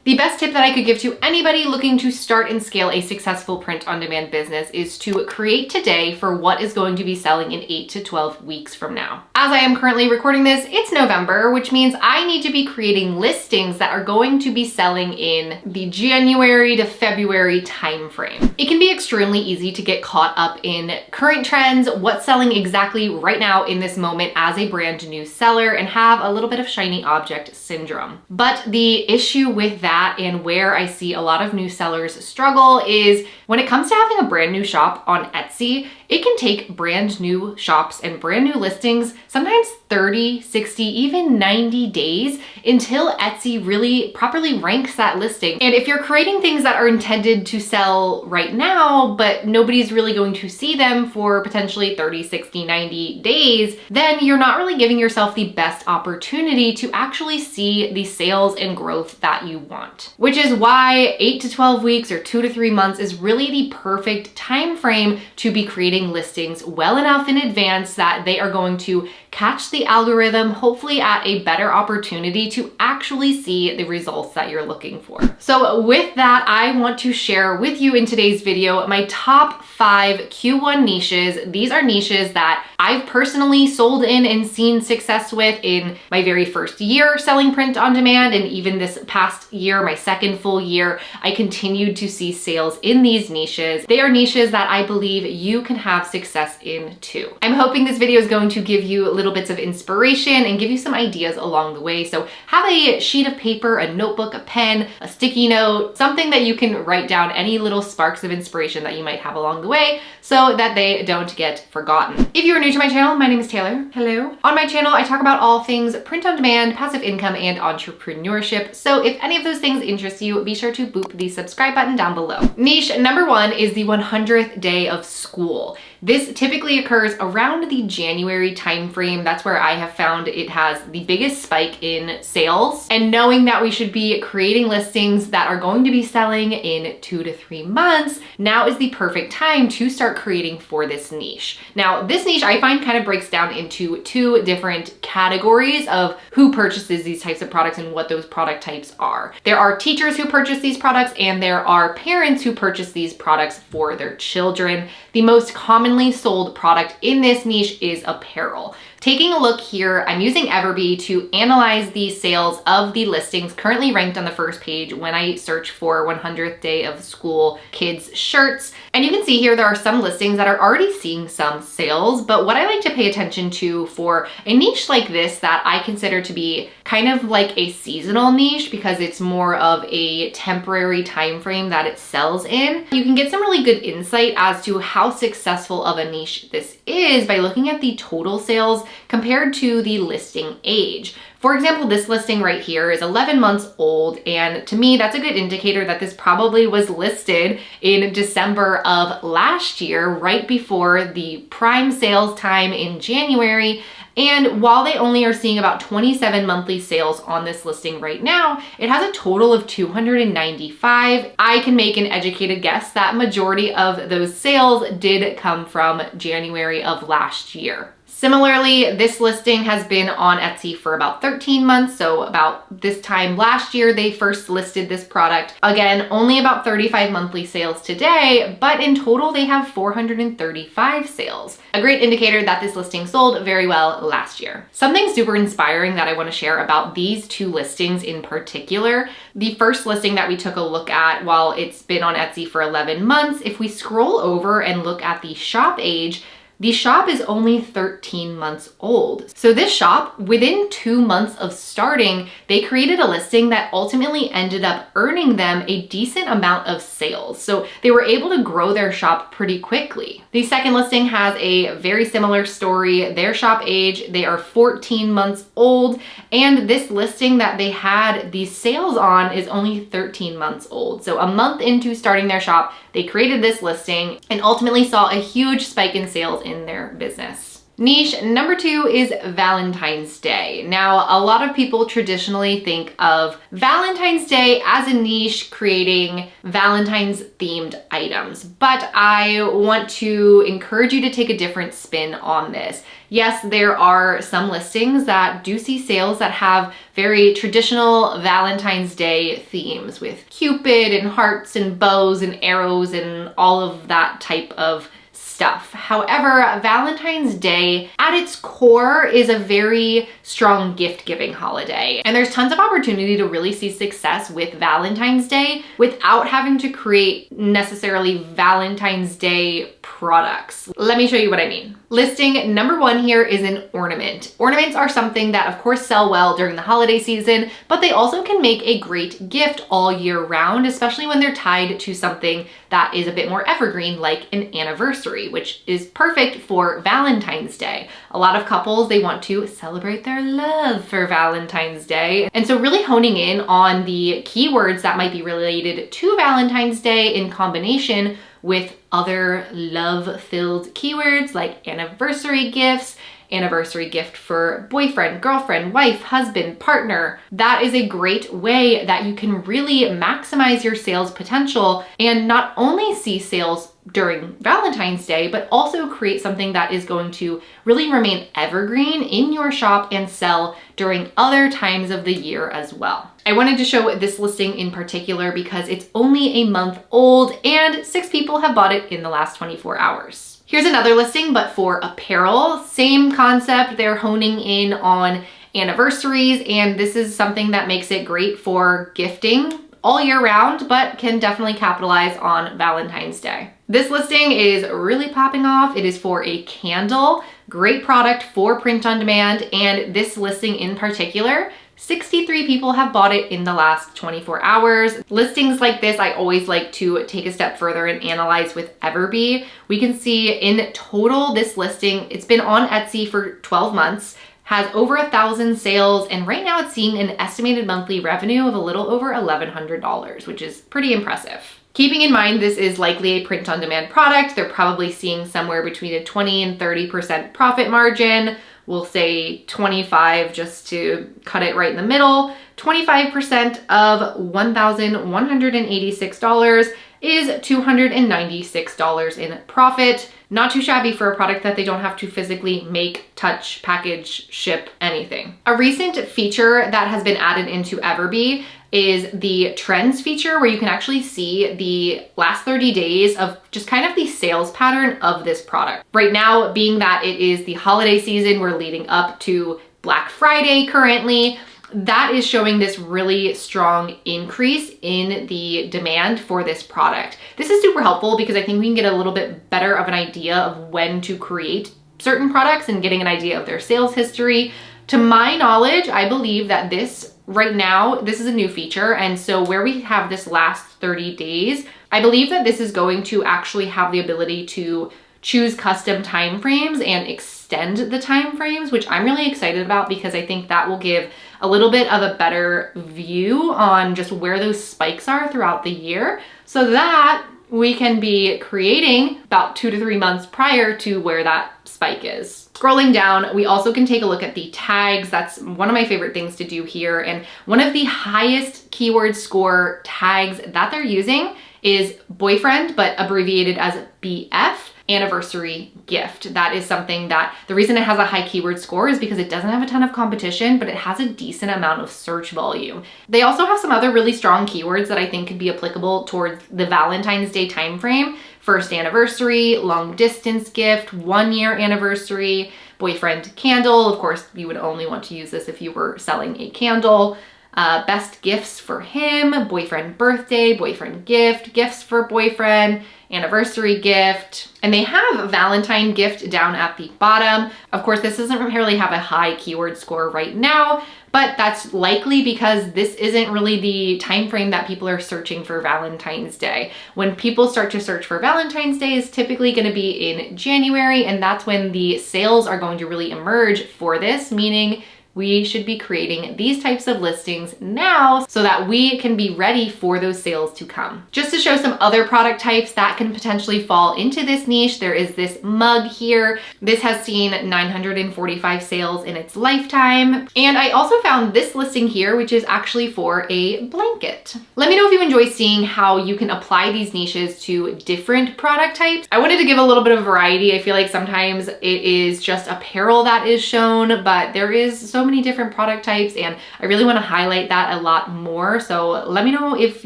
The best tip that I could give to anybody looking to start and scale a successful print-on-demand business is to create today for what is going to be selling in 8 to 12 weeks from now. As I am currently recording this, it's November, which means I need to be creating listings that are going to be selling in the January to February timeframe. It can be extremely easy to get caught up in current trends, what's selling exactly right now in this moment as a brand new seller, and have a little bit of shiny object syndrome. But the issue with that and where I see a lot of new sellers struggle is when it comes to having a brand new shop on Etsy, it can take brand new shops and brand new listings, sometimes 30, 60, even 90 days until Etsy really properly ranks that listing. And if you're creating things that are intended to sell right now, but nobody's really going to see them for potentially 30, 60, 90 days, then you're not really giving yourself the best opportunity to actually see the sales and growth that you want. Which is why 8 to 12 weeks or 2 to 3 months is really the perfect time frame to be creating listings well enough in advance that they are going to catch the algorithm, hopefully at a better opportunity to actually see the results that you're looking for. So with that, I want to share with you in today's video my top 5 Q1 niches. These are niches that I've personally sold in and seen success with in my very first year selling print on demand, and even this past year, my second full year, I continued to see sales in these niches. They are niches that I believe you can have success in too. I'm hoping this video is going to give you little bits of inspiration and give you some ideas along the way. So have a sheet of paper, a notebook, a pen, a sticky note, something that you can write down any little sparks of inspiration that you might have along the way so that they don't get forgotten. If you are new to my channel, my name is Taylor. Hello. On my channel, I talk about all things print on demand, passive income, and entrepreneurship. So if any of those things interest you, be sure to boop the subscribe button down below. Niche number 1 is the 100th day of school. This typically occurs around the January timeframe. That's where I have found it has the biggest spike in sales. And knowing that we should be creating listings that are going to be selling in 2 to 3 months, now is the perfect time to start creating for this niche. Now, this niche I find kind of breaks down into 2 different categories of who purchases these types of products and what those product types are. There are teachers who purchase these products, and there are parents who purchase these products for their children. The most commonly sold product in this niche is apparel. Taking a look here, I'm using Everbee to analyze the sales of the listings currently ranked on the first page when I search for 100th day of school kids shirts. And you can see here there are some listings that are already seeing some sales, but what I like to pay attention to for a niche like this that I consider to be kind of like a seasonal niche because it's more of a temporary time frame that it sells in, you can get some really good insight as to how successful of a niche this is by looking at the total sales compared to the listing age. For example, this listing right here is 11 months old, and to me, that's a good indicator that this probably was listed in December of last year, right before the prime sales time in January. And while they only are seeing about 27 monthly sales on this listing right now, it has a total of 295. I can make an educated guess that majority of those sales did come from January of last year. Similarly, this listing has been on Etsy for about 13 months, so about this time last year they first listed this product. Again, only about 35 monthly sales today, but in total they have 435 sales. A great indicator that this listing sold very well last year. Something super inspiring that I want to share about these 2 listings in particular. The first listing that we took a look at, while it's been on Etsy for 11 months, if we scroll over and look at the shop age, the shop is only 13 months old. So this shop, within 2 months of starting, they created a listing that ultimately ended up earning them a decent amount of sales. So they were able to grow their shop pretty quickly. The second listing has a very similar story. Their shop age, they are 14 months old, and this listing that they had these sales on is only 13 months old. So a month into starting their shop, they created this listing and ultimately saw a huge spike in sales in their business. Niche number 2 is Valentine's Day. Now, a lot of people traditionally think of Valentine's Day as a niche creating Valentine's themed items, but I want to encourage you to take a different spin on this. Yes, there are some listings that do see sales that have very traditional Valentine's Day themes with Cupid and hearts and bows and arrows and all of that type of stuff. However, Valentine's Day at its core is a very strong gift giving holiday. And there's tons of opportunity to really see success with Valentine's Day without having to create necessarily Valentine's Day products. Let me show you what I mean. Listing number 1 here is an ornament. Ornaments are something that of course sell well during the holiday season, but they also can make a great gift all year round, especially when they're tied to something that is a bit more evergreen, like an anniversary, which is perfect for Valentine's Day. A lot of couples, they want to celebrate their love for Valentine's Day. And so really honing in on the keywords that might be related to Valentine's Day in combination with other love-filled keywords like anniversary gifts, anniversary gift for boyfriend, girlfriend, wife, husband, partner. That is a great way that you can really maximize your sales potential and not only see sales during Valentine's Day, but also create something that is going to really remain evergreen in your shop and sell during other times of the year as well. I wanted to show this listing in particular because it's only a month old and 6 people have bought it in the last 24 hours. Here's another listing, but for apparel. Same concept, they're honing in on anniversaries, and this is something that makes it great for gifting all year round, but can definitely capitalize on Valentine's Day. This listing is really popping off. It is for a candle, great product for print on demand, and this listing in particular, 63 people have bought it in the last 24 hours. Listings like this, I always like to take a step further and analyze with Everbee. We can see in total this listing, it's been on Etsy for 12 months, has over 1,000 sales, and right now it's seeing an estimated monthly revenue of a little over $1,100, which is pretty impressive. Keeping in mind this is likely a print-on-demand product, they're probably seeing somewhere between a 20 and 30% profit margin. We'll say 25 just to cut it right in the middle. 25% of $1,186 is $296 in profit. Not too shabby for a product that they don't have to physically make, touch, package, ship, anything. A recent feature that has been added into Everbee is the trends feature, where you can actually see the last 30 days of just kind of the sales pattern of this product. Right now, being that it is the holiday season, we're leading up to Black Friday currently, that is showing this really strong increase in the demand for this product. This is super helpful because I think we can get a little bit better of an idea of when to create certain products and getting an idea of their sales history. To my knowledge, I believe that this right now, this is a new feature. And so where we have this last 30 days, I believe that this is going to actually have the ability to choose custom timeframes and extend the timeframes, which I'm really excited about because I think that will give a little bit of a better view on just where those spikes are throughout the year, so that we can be creating about 2 to 3 months prior to where that spike is. Scrolling down, we also can take a look at the tags. That's one of my favorite things to do here. And one of the highest keyword score tags that they're using is boyfriend, but abbreviated as BF. Anniversary gift. That is something that the reason it has a high keyword score is because it doesn't have a ton of competition, but it has a decent amount of search volume. They also have some other really strong keywords that I think could be applicable towards the Valentine's Day timeframe. First anniversary, long distance gift, 1 year anniversary, boyfriend candle. Of course, you would only want to use this if you were selling a candle. Best gifts for him, boyfriend birthday, boyfriend gift, gifts for boyfriend, anniversary gift, and they have a Valentine gift down at the bottom. Of course, this doesn't really have a high keyword score right now, but that's likely because this isn't really the time frame that people are searching for Valentine's Day. When people start to search for Valentine's Day is typically going to be in January, and that's when the sales are going to really emerge for this, meaning we should be creating these types of listings now so that we can be ready for those sales to come. Just to show some other product types that can potentially fall into this niche, there is this mug here. This has seen 945 sales in its lifetime. And I also found this listing here, which is actually for a blanket. Let me know if you enjoy seeing how you can apply these niches to different product types. I wanted to give a little bit of variety. I feel like sometimes it is just apparel that is shown, but there is so many different product types and I really want to highlight that a lot more. So let me know if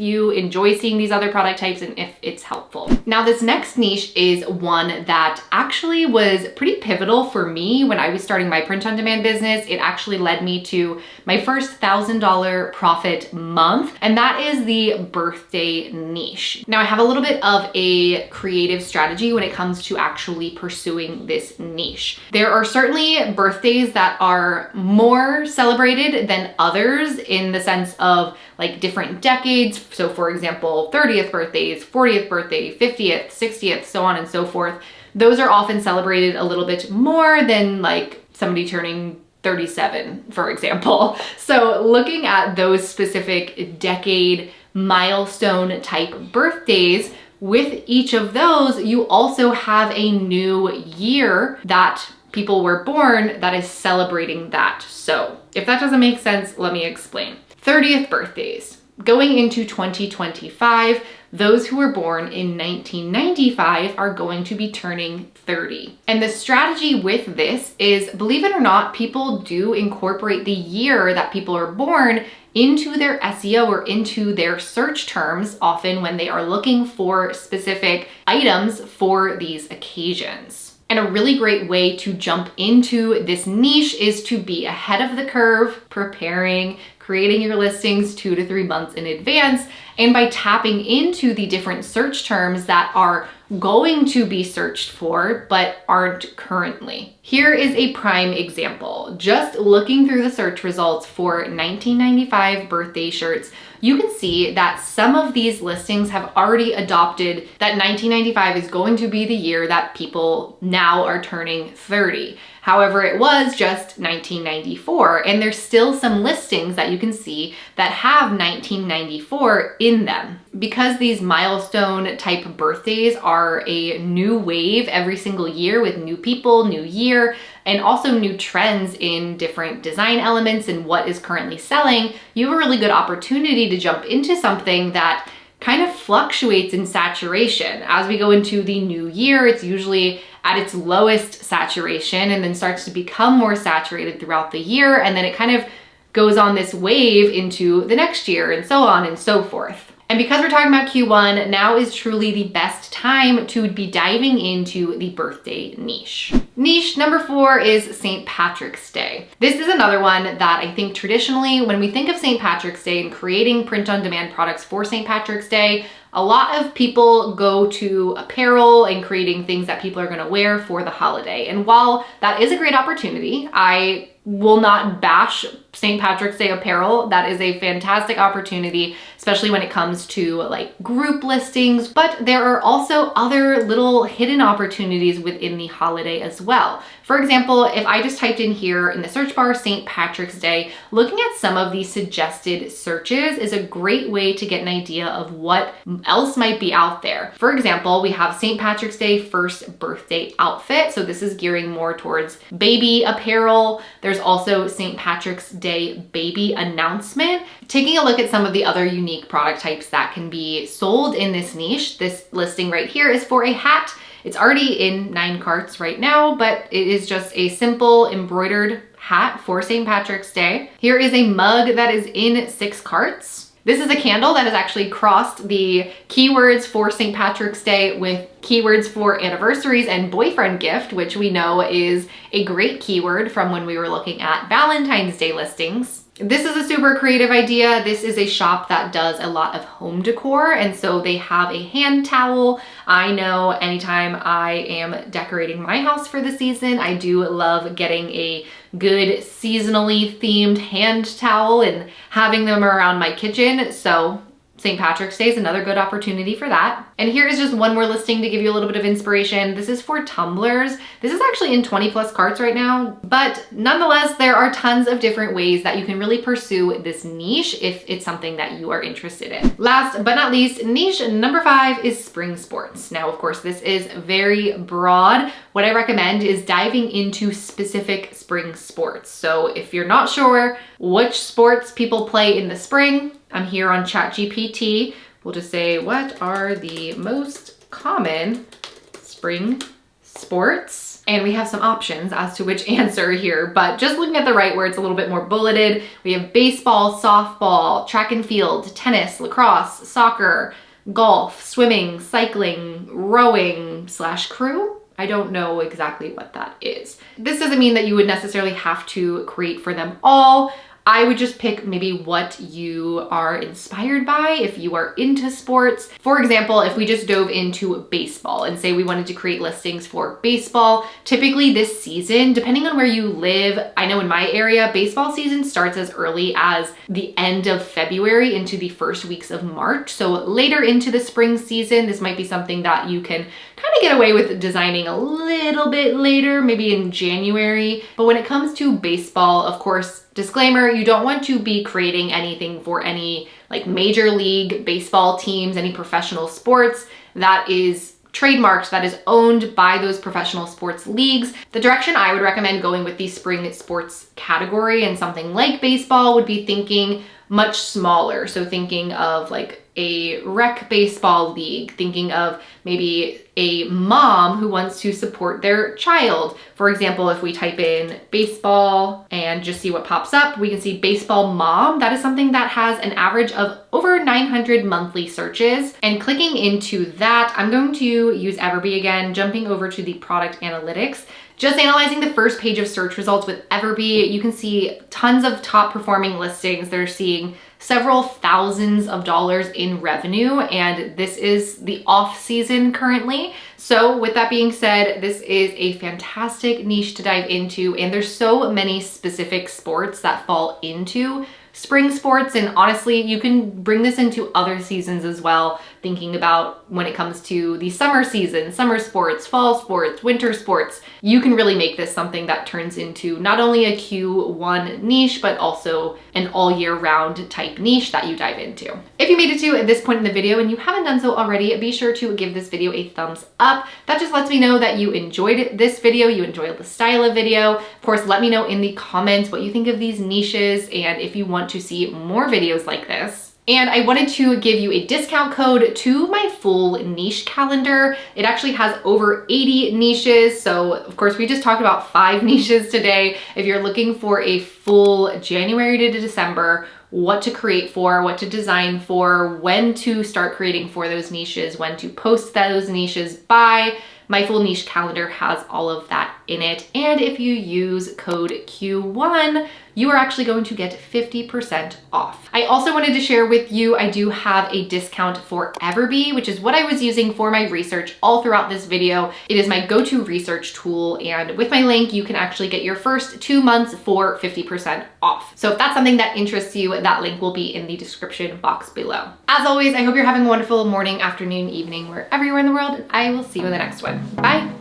you enjoy seeing these other product types and if it's helpful. Now this next niche is one that actually was pretty pivotal for me when I was starting my print-on-demand business. It actually led me to my first $1,000 profit month, and that is the birthday niche. Now I have a little bit of a creative strategy when it comes to actually pursuing this niche. There are certainly birthdays that are more celebrated than others in the sense of like different decades. So for example, 30th birthdays, 40th birthday, 50th, 60th, so on and so forth. Those are often celebrated a little bit more than like somebody turning 37, for example. So looking at those specific decade milestone type birthdays, with each of those, you also have a new year that people were born that is celebrating that. So if that doesn't make sense, let me explain. 30th birthdays. Going into 2025, those who were born in 1995 are going to be turning 30. And the strategy with this is, believe it or not, people do incorporate the year that people are born into their SEO or into their search terms, often when they are looking for specific items for these occasions. And a really great way to jump into this niche is to be ahead of the curve, preparing, creating your listings 2 to 3 months in advance, and by tapping into the different search terms that are going to be searched for but aren't currently. Here is a prime example. Just looking through the search results for 1995 birthday shirts, you can see that some of these listings have already adopted that 1995 is going to be the year that people now are turning 30. However, it was just 1994, and there's still some listings that you can see that have 1994 in them. Because these milestone type birthdays are a new wave every single year with new people, new year, and also new trends in different design elements and what is currently selling, you have a really good opportunity to jump into something that kind of fluctuates in saturation. As we go into the new year, it's usually at its lowest saturation and then starts to become more saturated throughout the year. And then it kind of goes on this wave into the next year and so on and so forth. And because we're talking about Q1, now is truly the best time to be diving into the birthday niche. Niche number 4 is St. Patrick's Day. This is another one that I think traditionally, when we think of St. Patrick's Day and creating print-on-demand products for St. Patrick's Day, a lot of people go to apparel and creating things that people are going to wear for the holiday. And while that is a great opportunity, I will not bash St. Patrick's Day apparel. That is a fantastic opportunity, especially when it comes to like group listings, but there are also other little hidden opportunities within the holiday as well. For example, if I just typed in here in the search bar St. Patrick's Day, looking at some of the suggested searches is a great way to get an idea of what else might be out there. For example, we have St. Patrick's Day first birthday outfit. So this is gearing more towards baby apparel. There's also St. Patrick's Day baby announcement. Taking a look at some of the other unique product types that can be sold in this niche, this listing right here is for a hat. It's already in 9 carts right now, but it is just a simple embroidered hat for St. Patrick's Day. Here is a mug that is in 6 carts. This is a candle that has actually crossed the keywords for St. Patrick's Day with keywords for anniversaries and boyfriend gift, which we know is a great keyword from when we were looking at Valentine's Day listings. This is a super creative idea. This is a shop that does a lot of home decor, and so they have a hand towel. I know anytime I am decorating my house for the season, I do love getting a good seasonally themed hand towel and having them around my kitchen. So St. Patrick's Day is another good opportunity for that. And here is just one more listing to give you a little bit of inspiration. This is for tumblers. This is actually in 20 plus carts right now, but nonetheless, there are tons of different ways that you can really pursue this niche if it's something that you are interested in. Last but not least, niche number 5 is spring sports. Now, of course, this is very broad. What I recommend is diving into specific spring sports. So if you're not sure which sports people play in the spring, I'm here on ChatGPT. We'll just say, what are the most common spring sports? And we have some options as to which answer here, but just looking at the right where it's a little bit more bulleted, we have baseball, softball, track and field, tennis, lacrosse, soccer, golf, swimming, cycling, rowing / crew. I don't know exactly what that is. This doesn't mean that you would necessarily have to create for them all. I would just pick maybe what you are inspired by if you are into sports. For example, if we just dove into baseball and say we wanted to create listings for baseball, typically this season, depending on where you live, I know in my area, baseball season starts as early as the end of February into the first weeks of March. So later into the spring season, this might be something that you can kind of get away with designing a little bit later, maybe in January. But when it comes to baseball, of course, disclaimer, you don't want to be creating anything for any like major league baseball teams, any professional sports that is trademarked, that is owned by those professional sports leagues. The direction I would recommend going with the spring sports category and something like baseball would be thinking much smaller. So thinking of like a rec baseball league, thinking of maybe a mom who wants to support their child. For example, if we type in baseball and just see what pops up, we can see baseball mom. That is something that has an average of over 900 monthly searches. And clicking into that, I'm going to use Everbee again, jumping over to the product analytics. Just analyzing the first page of search results with Everbee, you can see tons of top performing listings. They're seeing several thousands of dollars in revenue, and this is the off season currently. So with that being said, this is a fantastic niche to dive into, and there's so many specific sports that fall into spring sports, and honestly, you can bring this into other seasons as well, thinking about when it comes to the summer season, summer sports, fall sports, winter sports. You can really make this something that turns into not only a Q1 niche, but also an all year round type niche that you dive into. If you made it to this point in the video and you haven't done so already, be sure to give this video a thumbs up. That just lets me know that you enjoyed this video, you enjoyed the style of video. Of course, let me know in the comments what you think of these niches and if you want to see more videos like this. And I wanted to give you a discount code to my full niche calendar. It actually has over 80 niches. So of course we just talked about 5 niches today. If you're looking for a full January to December, what to create for, what to design for, when to start creating for those niches, when to post those niches by, my full niche calendar has all of that in it. And if you use code Q1, you are actually going to get 50% off. I also wanted to share with you, I do have a discount for Everbee, which is what I was using for my research all throughout this video. It is my go-to research tool, and with my link, you can actually get your first 2 months for 50% off. So if that's something that interests you, that link will be in the description box below. As always, I hope you're having a wonderful morning, afternoon, evening, wherever you are in the world, and I will see you in the next one. Bye.